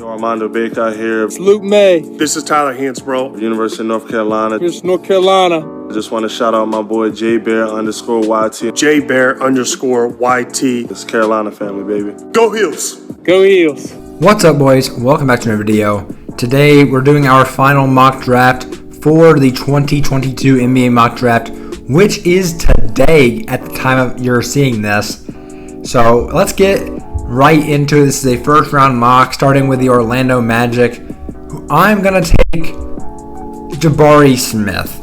Armando Baker here. It's Luke May. This is Tyler Hansbrough. University of North Carolina. Here's North Carolina. I just want to shout out my boy JBear_YT. JBear_YT. It's Carolina family, baby. Go Heels. Go Heels. What's up, boys? Welcome back to another video. Today, we're doing our final mock draft for the 2022 NBA mock draft, which is today at the time of you're seeing this. So let's get right into it. This is a first round mock, starting with the Orlando Magic, who I'm going to take Jabari Smith.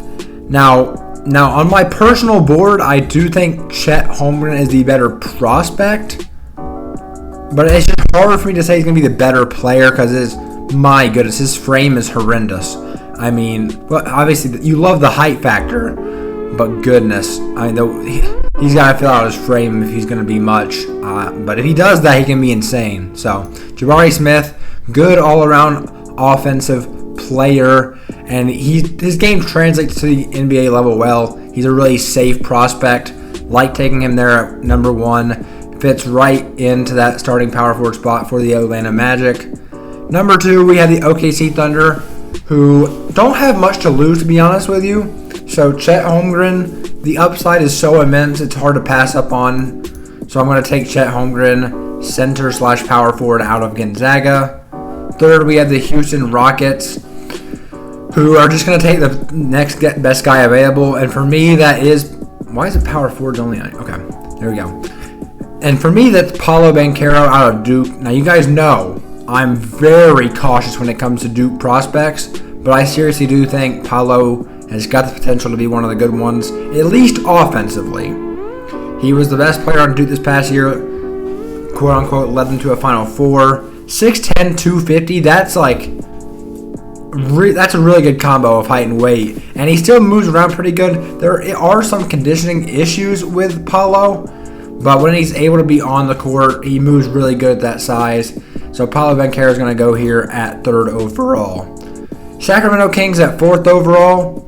Now on my personal board, I do think Chet Holmgren is the better prospect, but it's just hard for me to say he's going to be the better player because my goodness, his frame is horrendous. I mean, well, obviously you love the height factor, but goodness, I mean, he's got to fill out his frame if he's going to be much. But if he does that, he can be insane. So Jabari Smith, good all-around offensive player, and his game translates to the NBA level well. He's a really safe prospect. Like taking him there at number 1. Fits right into that starting power forward spot for the Orlando Magic. Number 2, we have the OKC Thunder, who don't have much to lose, to be honest with you. So Chet Holmgren, the upside is so immense, it's hard to pass up on. So I'm going to take Chet Holmgren, center/power forward out of Gonzaga. Third, we have the Houston Rockets, who are just going to take the next best guy available. And for me, that is... Why is it power forwards only? Okay, there we go. And for me, that's Paolo Banchero out of Duke. Now, you guys know I'm very cautious when it comes to Duke prospects, but I seriously do think Paolo has got the potential to be one of the good ones, at least offensively. He was the best player on Duke this past year, quote-unquote, led them to a Final Four. 6'10", 250, that's a really good combo of height and weight. And he still moves around pretty good. There are some conditioning issues with Paolo, but when he's able to be on the court, he moves really good at that size. So Paolo Banchero is going to go here at 3rd overall. Sacramento Kings at 4th overall.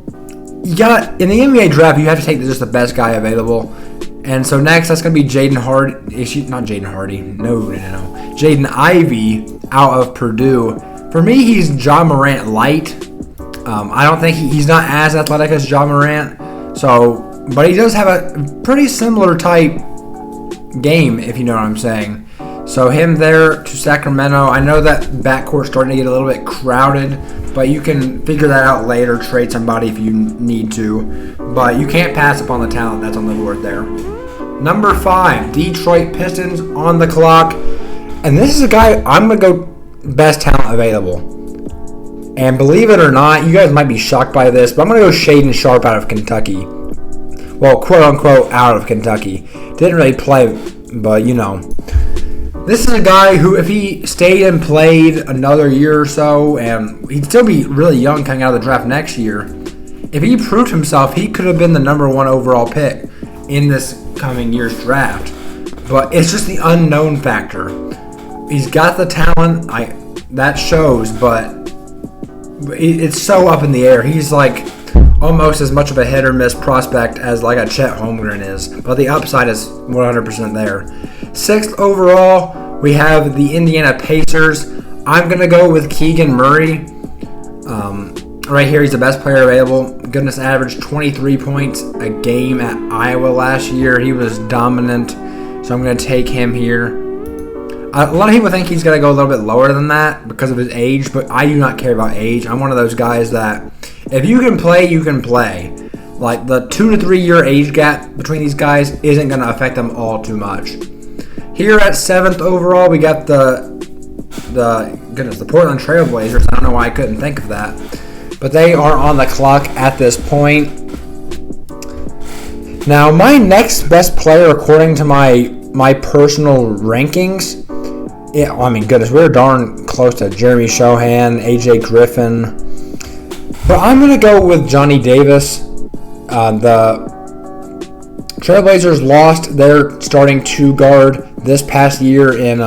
In the NBA draft, you have to take just the best guy available. And so next, that's going to be Jaden Ivey out of Purdue. For me, he's Ja Morant light. I don't think he's not as athletic as Ja Morant. But he does have a pretty similar type game, if you know what I'm saying. So him there to Sacramento. I know that backcourt's starting to get a little bit crowded, but you can figure that out later, trade somebody if you need to. But you can't pass upon the talent that's on the board there. Number 5, Detroit Pistons on the clock. And this is a guy, I'm going to go best talent available. And believe it or not, you guys might be shocked by this, but I'm going to go Shaedon Sharpe out of Kentucky. Well, quote-unquote out of Kentucky. Didn't really play, but you know. This is a guy who, if he stayed and played another year or so, and he'd still be really young coming out of the draft next year, if he proved himself, he could have been the number 1 overall pick in this coming year's draft. But it's just the unknown factor. He's got the talent, that shows, but it's so up in the air. He's like almost as much of a hit or miss prospect as like a Chet Holmgren is, but the upside is 100% there. 6th overall, we have the Indiana Pacers. I'm going to go with Keegan Murray. Right here, he's the best player available. Goodness, averaged 23 points a game at Iowa last year. He was dominant, so I'm going to take him here. A lot of people think he's going to go a little bit lower than that because of his age, but I do not care about age. I'm one of those guys that if you can play, you can play. Like the 2 to 3 year age gap between these guys isn't going to affect them all too much. Here at 7th overall, we got the Portland Trailblazers. I don't know why I couldn't think of that. But they are on the clock at this point. Now, my next best player, according to my personal rankings, we're darn close to Jeremy Shohan, AJ Griffin. But I'm going to go with Johnny Davis. The Trailblazers lost their starting 2 guard this past year in,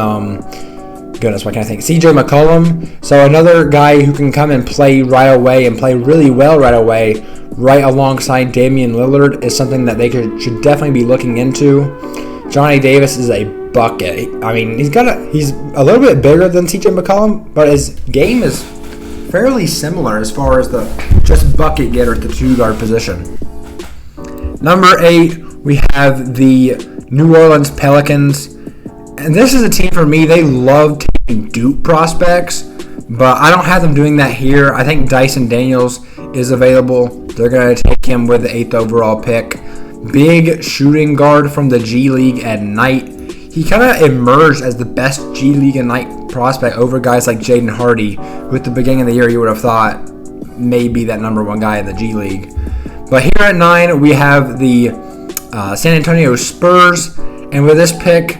CJ McCollum. So another guy who can come and play right away and play really well right away, right alongside Damian Lillard, is something that they should definitely be looking into. Johnny Davis is a bucket. I mean, he's a little bit bigger than CJ McCollum, but his game is fairly similar as far as the just bucket getter at the 2-guard position. Number 8, we have the New Orleans Pelicans. And this is a team for me, they love taking Duke prospects, but I don't have them doing that here. I think Dyson Daniels is available. They're going to take him with the 8th overall pick. Big shooting guard from the G League at night. He kind of emerged as the best G League at night prospect over guys like Jaden Hardy, who at the beginning of the year you would have thought may be that number 1 guy in the G League. But here at 9, we have the San Antonio Spurs, and with this pick,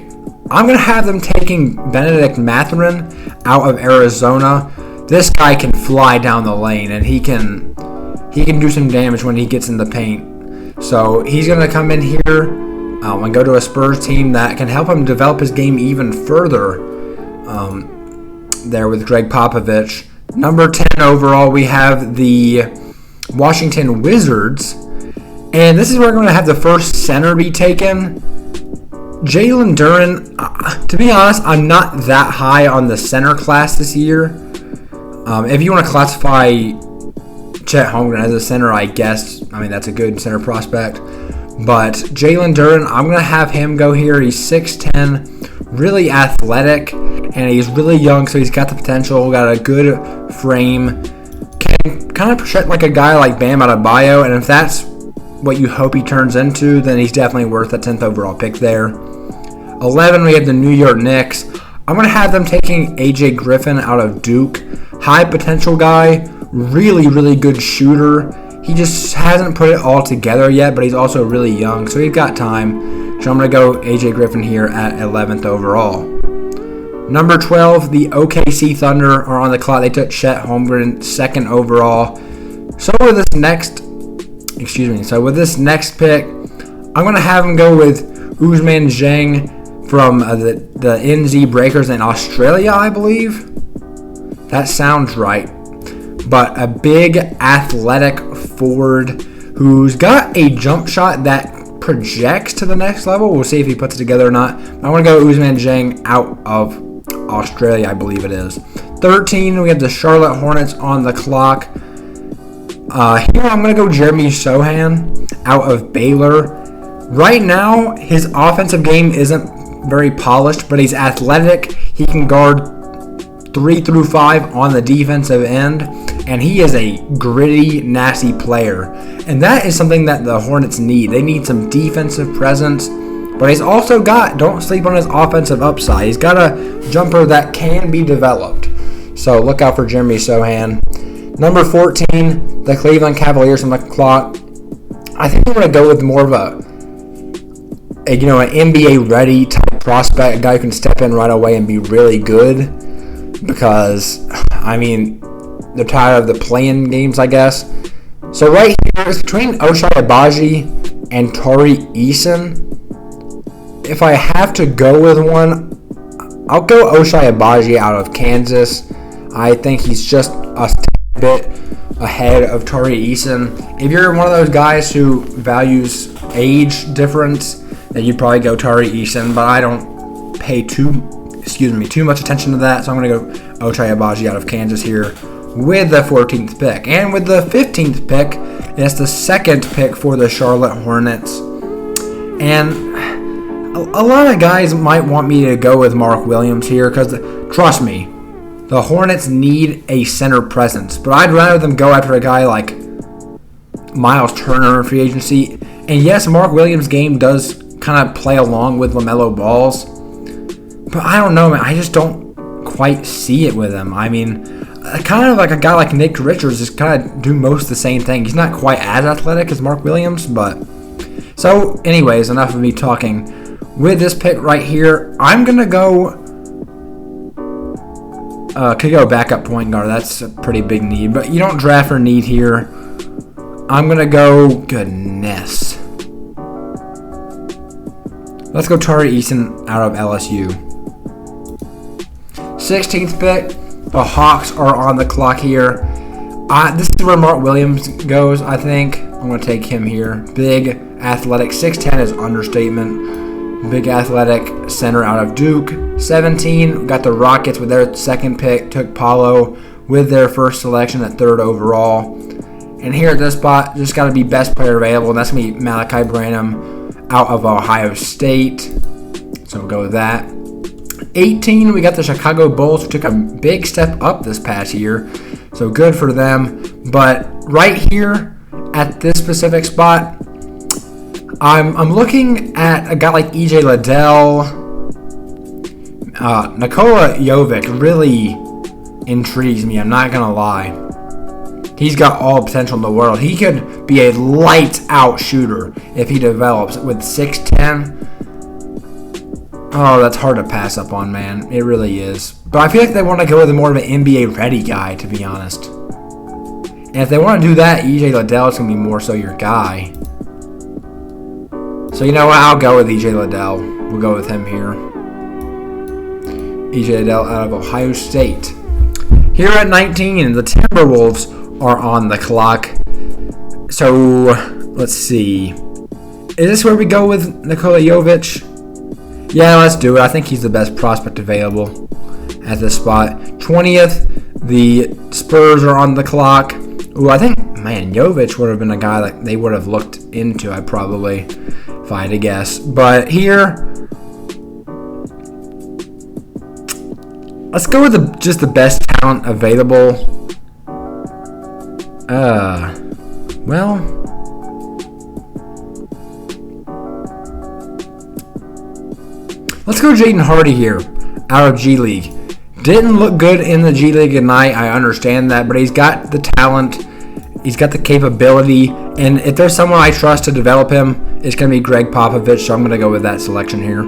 I'm going to have them taking Benedict Mathurin out of Arizona. This guy can fly down the lane, and he can do some damage when he gets in the paint. So he's going to come in here and go to a Spurs team that can help him develop his game even further there with Greg Popovich. Number 10 overall, we have the Washington Wizards. And this is where we're going to have the first center be taken. Jalen Duren, to be honest, I'm not that high on the center class this year. If you want to classify Chet Holmgren as a center, I guess, that's a good center prospect. But Jalen Duren, I'm going to have him go here. He's 6'10", really athletic, and he's really young, so he's got the potential, got a good frame, can kind of project like a guy like Bam Adebayo, and if that's what you hope he turns into, then he's definitely worth a 10th overall pick there. 11, we have the New York Knicks. I'm going to have them taking AJ Griffin out of Duke. High potential guy, really, really good shooter. He just hasn't put it all together yet, but he's also really young, so he's got time. So I'm going to go AJ Griffin here at 11th overall. Number 12, the OKC Thunder are on the clock. They took Chet Holmgren 2nd overall. So with this next pick, I'm going to have him go with Ousmane Dieng from the NZ Breakers in Australia, I believe. That sounds right. But a big athletic forward who's got a jump shot that projects to the next level. We'll see if he puts it together or not. I want to go Ousmane Dieng out of Australia, I believe it is. 13, we have the Charlotte Hornets on the clock. Here I'm going to go Jeremy Sohan out of Baylor. Right now, his offensive game isn't very polished, but he's athletic. He can guard 3 through 5 on the defensive end, and he is a gritty, nasty player. And that is something that the Hornets need. They need some defensive presence, but he's also don't sleep on his offensive upside. He's got a jumper that can be developed. So look out for Jeremy Sohan. Number 14, the Cleveland Cavaliers on the clock. I think I'm going to go with more of an NBA ready type prospect, a guy who can step in right away and be really good. Because, they're tired of the play-in games, I guess. So right here, it's between Ochai Agbaji and Tari Eason. If I have to go with one, I'll go Ochai Agbaji out of Kansas. I think he's just a bit ahead of Tari Eason. If you're one of those guys who values age difference, then you'd probably go Tari Eason, but I don't pay too much attention to that, so I'm going to go Ochai Agbaji out of Kansas here with the 14th pick. And with the 15th pick, it's the 2nd pick for the Charlotte Hornets. And a lot of guys might want me to go with Mark Williams here because, trust me, the Hornets need a center presence. But I'd rather them go after a guy like Miles Turner in free agency. And yes, Mark Williams' game does kind of play along with LaMelo Ball's. But I don't know, man. I just don't quite see it with him. Kind of like a guy like Nick Richards just kind of do most of the same thing. He's not quite as athletic as Mark Williams, but... So, anyways, enough of me talking. With this pick right here, I'm going to go... could go backup point guard. That's a pretty big need, but you don't draft for need here. I'm going to go... Goodness. Let's go Tari Eason out of LSU. 16th pick. The Hawks are on the clock here. This is where Mark Williams goes, I think. I'm going to take him here. Big, athletic. 6'10 is understatement. big athletic center out of Duke. 17, we got the Rockets with their second pick, took Paolo with their first selection at 3rd overall. And here at this spot, just got to be best player available, and that's going to be Malachi Branham out of Ohio State. So we'll go with that. 18, we got the Chicago Bulls, who took a big step up this past year. So good for them. But right here at this specific spot, I'm looking at a guy like EJ Liddell. Nicola Yovich really intrigues me, I'm not going to lie. He's got all the potential in the world. He could be a lights-out shooter if he develops with 6'10". Oh, that's hard to pass up on, man. It really is. But I feel like they want to go with more of an NBA-ready guy, to be honest. And if they want to do that, EJ Liddell is going to be more so your guy. So you know what? I'll go with EJ Liddell. We'll go with him here. EJ Liddell out of Ohio State. Here at 19, the Timberwolves are on the clock. So let's see. Is this where we go with Nicola Yovich? Yeah, let's do it. I think he's the best prospect available at this spot. 20th, the Spurs are on the clock. Ooh, I think, man, Yovich would have been a guy that they would have looked into, if I had to guess. But here, let's go with just the best talent available. Well, let's go Jaden Hardy here, out of G League. Didn't look good in the G League tonight, I understand that, but he's got the talent, he's got the capability, and if there's someone I trust to develop him, it's going to be Greg Popovich, so I'm going to go with that selection here.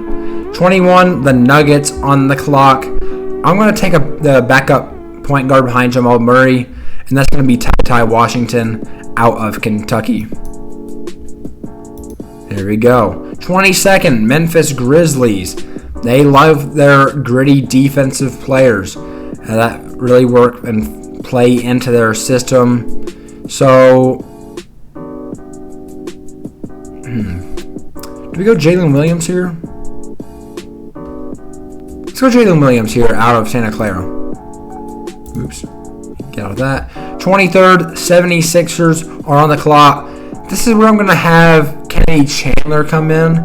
21, the Nuggets on the clock. I'm going to take the backup point guard behind Jamal Murray, and that's going to be Ty Washington out of Kentucky. There we go. 22nd, Memphis Grizzlies. They love their gritty defensive players that really work and play into their system. So, do we go Jalen Williams here? Let's go Jalen Williams here out of Santa Clara. Oops. Get out of that. 23rd, 76ers are on the clock. This is where I'm going to have Kenny Chandler come in.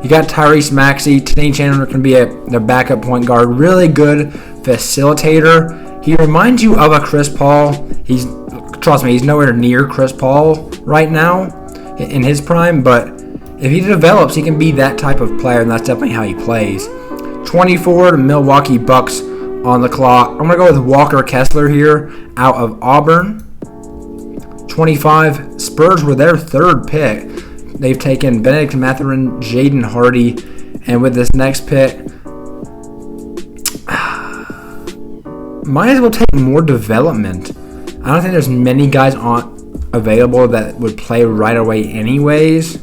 You got Tyrese Maxey. Kenny Chandler can be the backup point guard. Really good facilitator. He reminds you of a Chris Paul. Trust me, he's nowhere near Chris Paul right now in his prime, but if he develops, he can be that type of player, and that's definitely how he plays. 24, the Milwaukee Bucks on the clock. I'm going to go with Walker Kessler here out of Auburn. 25, Spurs were their 3rd pick. They've taken Benedict Mathurin, Jaden Hardy, and with this next pick, might as well take more development. I don't think there's many guys available that would play right away anyways.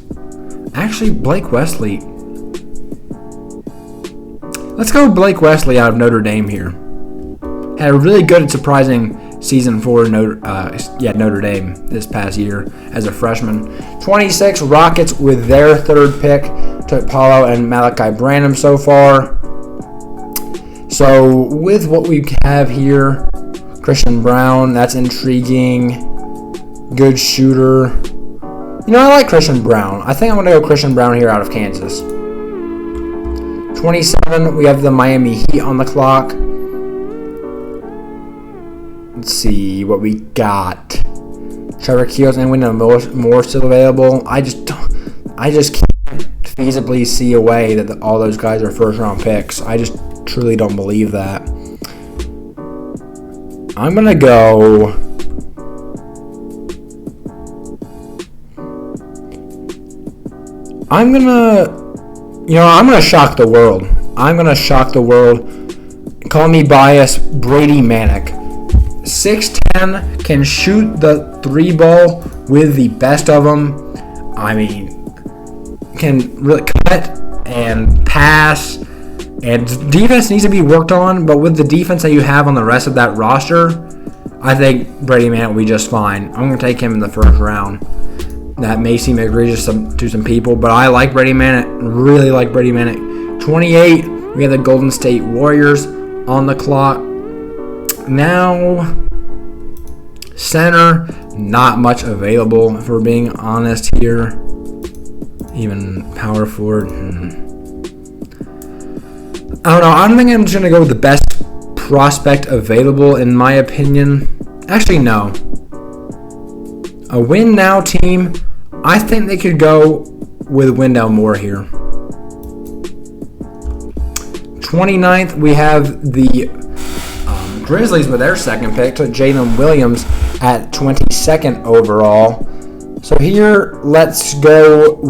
Actually, Blake Wesley. Let's go Blake Wesley out of Notre Dame here. Had a really good and surprising season for Notre Dame this past year as a freshman. 26, Rockets with their 3rd pick. Took Paolo and Malachi Branham so far. So with what we have here, Christian Brown, that's intriguing. Good shooter. You know, I like Christian Brown. I think I'm going to go Christian Brown here out of Kansas. 27, we have the Miami Heat on the clock. Let's see what we got. Trevor Keels and Wyndham Moore still available. I just can't feasibly see a way that all those guys are 1st-round picks. I just truly don't believe that. I'm gonna go. I'm gonna shock the world. Call me biased, Brady Manick. 6'10", can shoot the 3 ball with the best of them. I mean, can really cut and pass. And defense needs to be worked on, but with the defense that you have on the rest of that roster, I think Brady Manick will be just fine. I'm going to take him in the 1st round. That may seem egregious to some people, but I like Brady Manek. Really like Brady Manek. 28, we have the Golden State Warriors on the clock. Now, center, not much available, if we're being honest here. Even power forward. I don't know. I don't think I'm just going to go with the best prospect available, in my opinion. Actually, no. A win now team, I think they could go with Wendell Moore here. 29th, we have the Grizzlies with their second pick, took Jalen Williams at 22nd overall. So here, let's go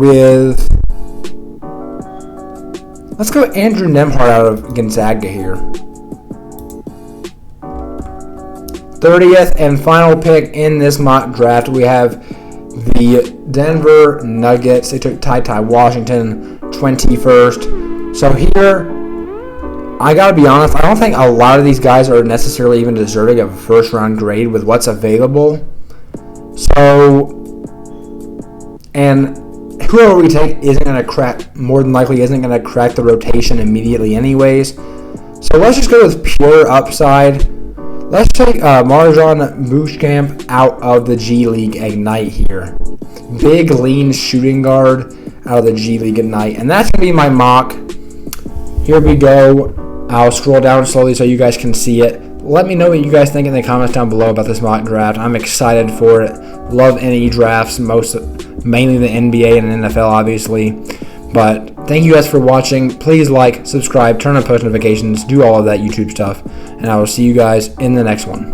Andrew Nembhard out of Gonzaga here. 30th and final pick in this mock draft, we have the Denver Nuggets. They took Ty Washington, 21st. So here, I gotta be honest, I don't think a lot of these guys are necessarily even deserving of a first-round grade with what's available. So, and whoever we take isn't going to crack, more than likely isn't going to crack the rotation immediately anyways. So let's just go with pure upside. Let's take Marjan Bushkamp out of the G League Ignite here. Big, lean shooting guard out of the G League Ignite. And that's going to be my mock. Here we go. I'll scroll down slowly so you guys can see it. Let me know what you guys think in the comments down below about this mock draft. I'm excited for it. Love any drafts, mainly the NBA and NFL, obviously. But thank you guys for watching. Please like, subscribe, turn on post notifications, do all of that YouTube stuff. And I will see you guys in the next one.